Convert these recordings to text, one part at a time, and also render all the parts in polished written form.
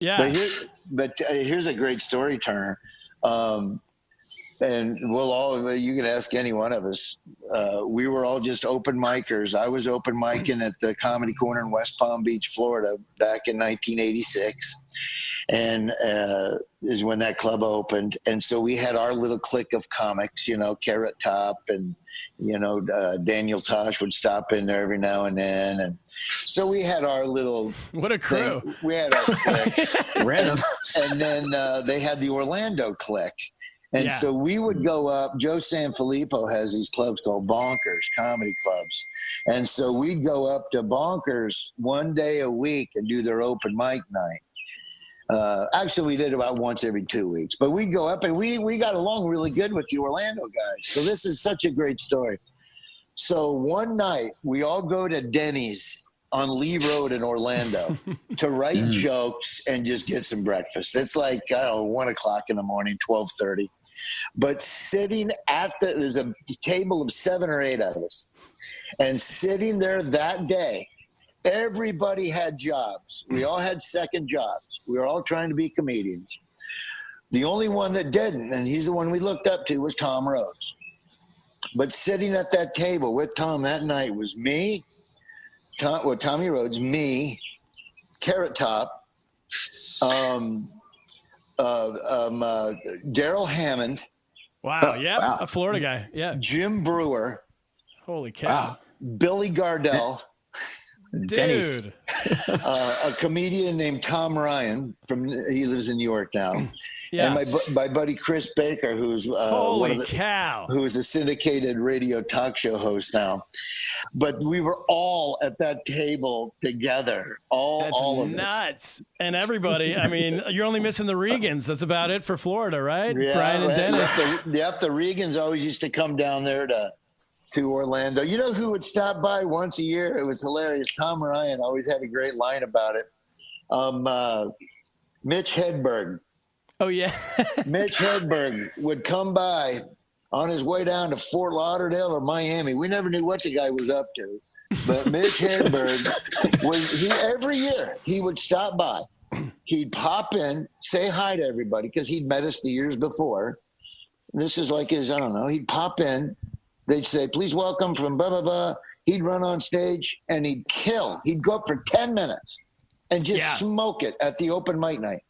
Yeah. But here's a great story, Turner. And you can ask any one of us. We were all just open micers. I was open micing at the Comedy Corner in West Palm Beach, Florida, back in 1986. And is when that club opened. And so we had our little clique of comics, Carrot Top and, Daniel Tosh would stop in there every now and then. And so we had our little... What a crew. We had our clique. Random. And then they had the Orlando clique. And so we would go up. Joe Sanfilippo has these clubs called Bonkers, comedy clubs. And so we'd go up to Bonkers one day a week and do their open mic night. Actually, we did about once every 2 weeks. But we'd go up, and we got along really good with the Orlando guys. So this is such a great story. So one night, we all go to Denny's on Lee Road in Orlando to write jokes and just get some breakfast. It's like, 1 o'clock in the morning, 12:30. But sitting there's a table of 7 or 8 of us. And sitting there that day, everybody had jobs. We all had second jobs. We were all trying to be comedians. The only one that didn't, and he's the one we looked up to, was Tom Rhodes. But sitting at that table with Tom that night was me, Tommy Rhodes, me, Carrot Top, Darrell Hammond. Wow, a Florida guy. Yeah. Jim Breuer. Holy cow. Billy Gardell. Dude. A comedian named Tom Ryan he lives in New York now. Yeah. And my buddy Chris Baker, who's who is a syndicated radio talk show host now. But we were all at that table together. All of nuts. And everybody, I mean, you're only missing the Regans. That's about it for Florida, right? Yeah, Brian and Dennis. The Regans always used to come down there to Orlando. You know who would stop by once a year? It was hilarious. Tom Ryan always had a great line about it. Mitch Hedberg. Oh, yeah. Mitch Hedberg would come by on his way down to Fort Lauderdale or Miami. We never knew what the guy was up to. But Mitch Hedberg, every year he would stop by. He'd pop in, say hi to everybody, because he'd met us the years before. This is like he'd pop in. They'd say, please welcome from blah, blah, blah. He'd run on stage and he'd kill. He'd go up for 10 minutes and just smoke it at the open mic night.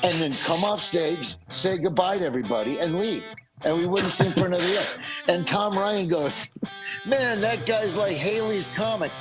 And then come off stage, say goodbye to everybody, and leave. And we wouldn't see him for another year. And Tom Ryan goes, man, that guy's like Haley's comic.